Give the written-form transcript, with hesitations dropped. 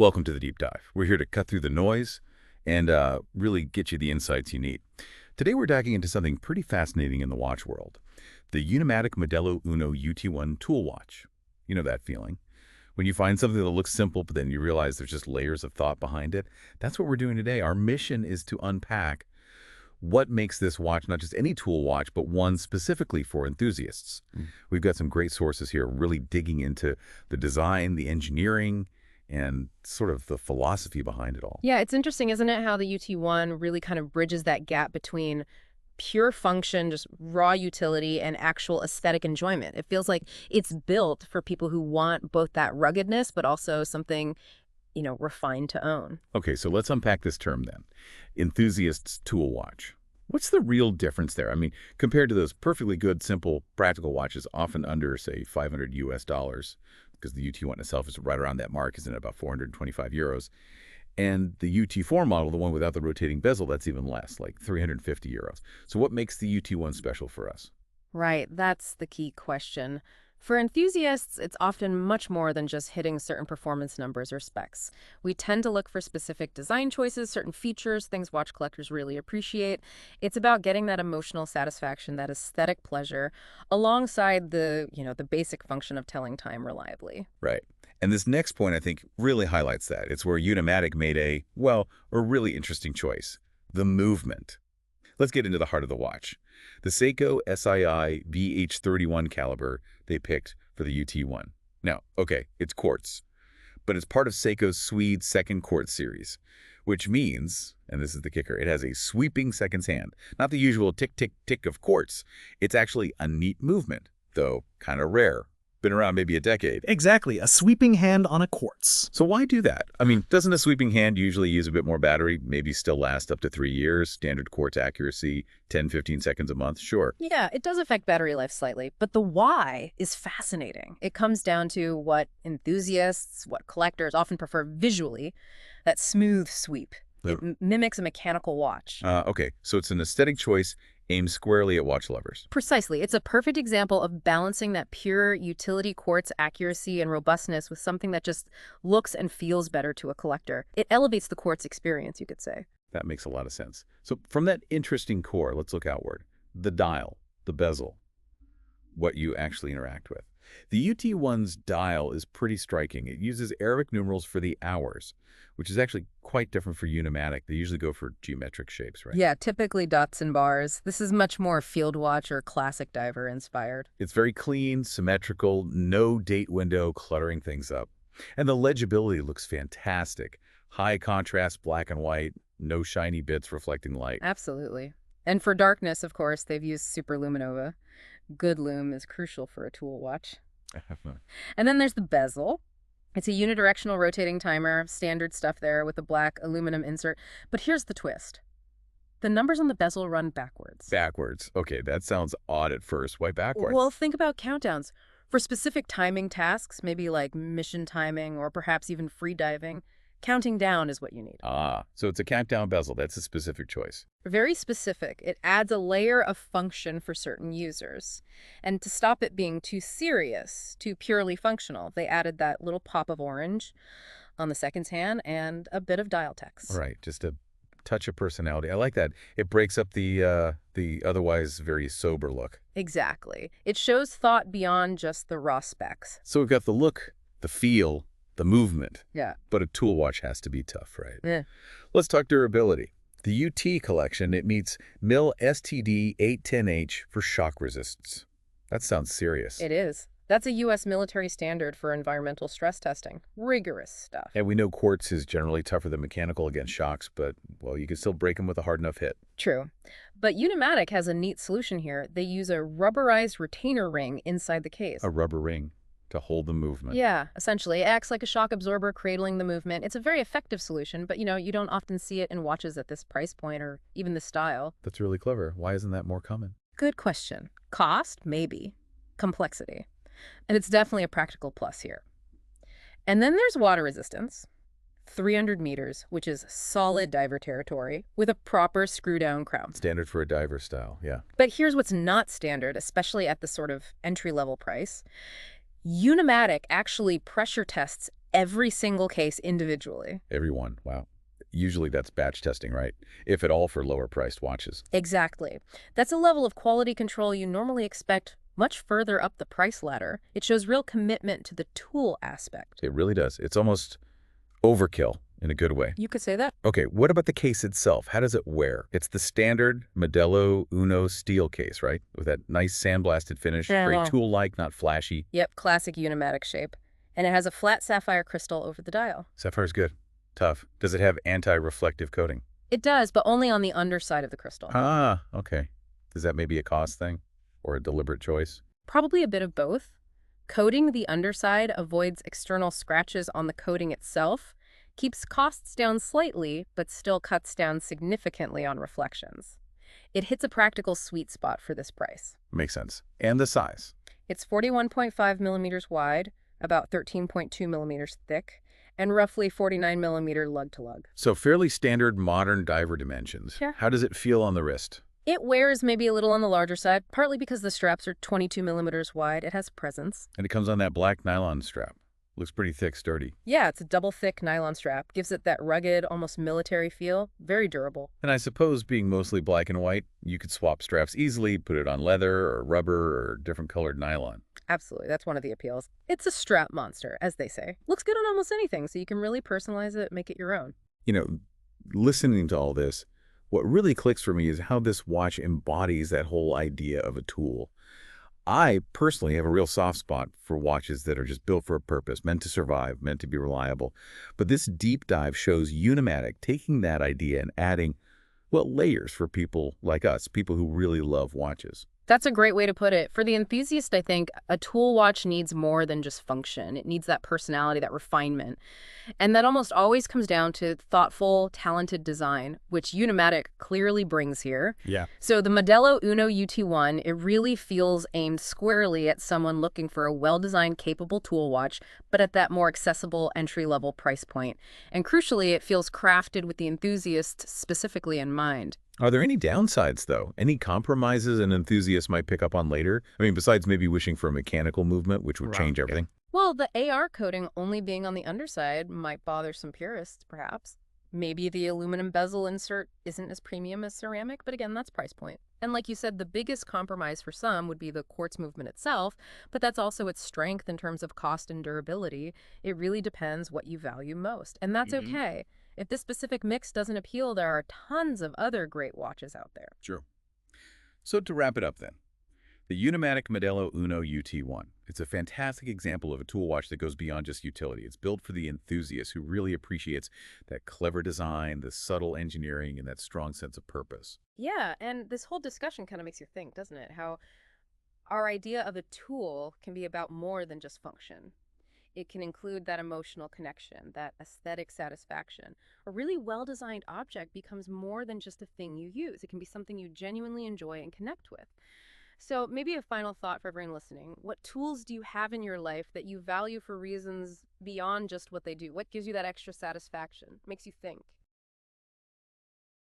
Welcome to the Deep Dive. We're here to cut through the noise and really get you the insights you need. Today we're diving into something pretty fascinating in the watch world, the UNIMATIC Modello Uno UT1 Toolwatch. You know that feeling. When you find something that looks simple, but then you realize there's just layers of thought behind it. That's what we're doing today. Our mission is to unpack what makes this watch not just any tool watch, but one specifically for enthusiasts. We've got some great sources here really digging into the design, the engineering, and sort of the philosophy behind it all. Yeah, it's interesting, isn't it, how the UT1 really kind of bridges that gap between pure function, just raw utility, and actual aesthetic enjoyment. It feels like it's built for people who want both that ruggedness, but also something, refined to own. Okay, so let's unpack this term then. Enthusiast's tool watch. What's the real difference there? I mean, compared to those perfectly good, simple, practical watches, often under, say, $500 US, because the UT1 itself is right around that mark, isn't it, about 425 euros. And the UT4 model, the one without the rotating bezel, that's even less, like 350 euros. So what makes the UT1 special for us? Right, that's the key question. For enthusiasts, it's often much more than just hitting certain performance numbers or specs. We tend to look for specific design choices, certain features, things watch collectors really appreciate. It's about getting that emotional satisfaction, that aesthetic pleasure, alongside the basic function of telling time reliably. Right. And this next point, I think, really highlights that. It's where UNIMATIC made a really interesting choice. The movement. Let's get into the heart of the watch. The Seiko SII VH31 caliber they picked for the UT1. Now, okay, it's quartz, but it's part of Seiko's Swede second quartz series, which means, and this is the kicker, it has a sweeping seconds hand. Not the usual tick, tick, tick of quartz. It's actually a neat movement, though kind of rare. Been around maybe a decade. Exactly, a sweeping hand on a quartz. So why do that? I mean, doesn't a sweeping hand usually use a bit more battery, maybe still last up to 3 years, standard quartz accuracy, 10, 15 seconds a month? Sure. Yeah, it does affect battery life slightly, but the why is fascinating. It comes down to what enthusiasts, what collectors often prefer visually, that smooth sweep. It mimics a mechanical watch. Okay, so it's an aesthetic choice aimed squarely at watch lovers. Precisely. It's a perfect example of balancing that pure utility quartz accuracy and robustness with something that just looks and feels better to a collector. It elevates the quartz experience, you could say. That makes a lot of sense. So from that interesting core, let's look outward. The dial, the bezel, what you actually interact with. The UT1's dial is pretty striking. It uses Arabic numerals for the hours, which is actually quite different for UNIMATIC. They usually go for geometric shapes, right? Yeah, typically dots and bars. This is much more field watch or classic diver inspired. It's very clean, symmetrical, no date window cluttering things up. And the legibility looks fantastic. High contrast, black and white, no shiny bits reflecting light. Absolutely. And for darkness, of course, they've used superluminova. Good lume is crucial for a tool watch. And then there's the bezel. It's a unidirectional rotating timer, standard stuff there with a black aluminum insert. But here's the twist. The numbers on the bezel run backwards. Backwards. Okay, that sounds odd at first. Why backwards? Well, think about countdowns. For specific timing tasks, maybe like mission timing or perhaps even free diving, counting down is what you need. So it's a countdown bezel. That's a specific choice. Very specific. It adds a layer of function for certain users. And to stop it being too serious, too purely functional, they added that little pop of orange on the seconds hand and a bit of dial text. Right, just a touch of personality. I like that. It breaks up the otherwise very sober look. Exactly. It shows thought beyond just the raw specs. So we've got the look, the feel, the movement. Yeah. But a tool watch has to be tough, right? Yeah. Let's talk durability. The UT collection, it meets MIL STD 810H for shock resistance. That sounds serious. It is. That's a U.S. military standard for environmental stress testing. Rigorous stuff. And we know quartz is generally tougher than mechanical against shocks, but, well, you can still break them with a hard enough hit. True. But UNIMATIC has a neat solution here. They use a rubberized retainer ring inside the case. A rubber ring to hold the movement. Yeah, essentially. It acts like a shock absorber, cradling the movement. It's a very effective solution, but, you don't often see it in watches at this price point or even this style. That's really clever. Why isn't that more common? Good question. Cost? Maybe. Complexity. And it's definitely a practical plus here. And then there's water resistance. 300 meters, which is solid diver territory, with a proper screw-down crown. Standard for a diver style, yeah. But here's what's not standard, especially at the sort of entry-level price. UNIMATIC actually pressure tests every single case individually. Everyone, wow. Usually that's batch testing, right? If at all for lower-priced watches. Exactly. That's a level of quality control you normally expect much further up the price ladder. It shows real commitment to the tool aspect. It really does. It's almost overkill in a good way. You could say that. Okay, what about the case itself? How does it wear? It's the standard Modello Uno steel case, right? With that nice sandblasted finish, very Yeah. tool-like, not flashy. Yep, classic UNIMATIC shape. And it has a flat sapphire crystal over the dial. Sapphire's good. Tough. Does it have anti-reflective coating? It does, but only on the underside of the crystal. Ah, okay. Is that maybe a cost thing or a deliberate choice? Probably a bit of both. Coating the underside avoids external scratches on the coating itself, keeps costs down slightly, but still cuts down significantly on reflections. It hits a practical sweet spot for this price. Makes sense. And the size? It's 41.5 millimeters wide, about 13.2 millimeters thick, and roughly 49 millimeter lug to lug. So fairly standard modern diver dimensions. Sure. How does it feel on the wrist? It wears maybe a little on the larger side, partly because the straps are 22 millimeters wide. It has presence. And it comes on that black nylon strap. Looks pretty thick, sturdy. Yeah, it's a double thick nylon strap. Gives it that rugged, almost military feel. Very durable. And I suppose being mostly black and white, you could swap straps easily, put it on leather or rubber or different colored nylon. Absolutely, that's one of the appeals. It's a strap monster, as they say. Looks good on almost anything, so you can really personalize it, make it your own. You know, listening to all this, what really clicks for me is how this watch embodies that whole idea of a tool. I personally have a real soft spot for watches that are just built for a purpose, meant to survive, meant to be reliable. But this deep dive shows UNIMATIC taking that idea and adding, well, layers for people like us, people who really love watches. That's a great way to put it. For the enthusiast, I think a tool watch needs more than just function. It needs that personality, that refinement. And that almost always comes down to thoughtful, talented design, which UNIMATIC clearly brings here. Yeah. So the Modello Uno UT1, it really feels aimed squarely at someone looking for a well-designed, capable tool watch, but at that more accessible entry-level price point. And crucially, it feels crafted with the enthusiast specifically in mind. Are there any downsides, though? Any compromises an enthusiast might pick up on later? I mean, besides maybe wishing for a mechanical movement, which would Right. change everything. Well, the AR coating only being on the underside might bother some purists, perhaps. Maybe the aluminum bezel insert isn't as premium as ceramic, but again, that's price point. And like you said, the biggest compromise for some would be the quartz movement itself, but that's also its strength in terms of cost and durability. It really depends what you value most, and that's okay. If this specific mix doesn't appeal, there are tons of other great watches out there. Sure. So to wrap it up then, the UNIMATIC Modello Uno UT1. It's a fantastic example of a tool watch that goes beyond just utility. It's built for the enthusiast who really appreciates that clever design, the subtle engineering, and that strong sense of purpose. Yeah, and this whole discussion kind of makes you think, doesn't it? How our idea of a tool can be about more than just function. It can include that emotional connection, that aesthetic satisfaction. A really well-designed object becomes more than just a thing you use. It can be something you genuinely enjoy and connect with. So maybe a final thought for everyone listening. What tools do you have in your life that you value for reasons beyond just what they do? What gives you that extra satisfaction? Makes you think?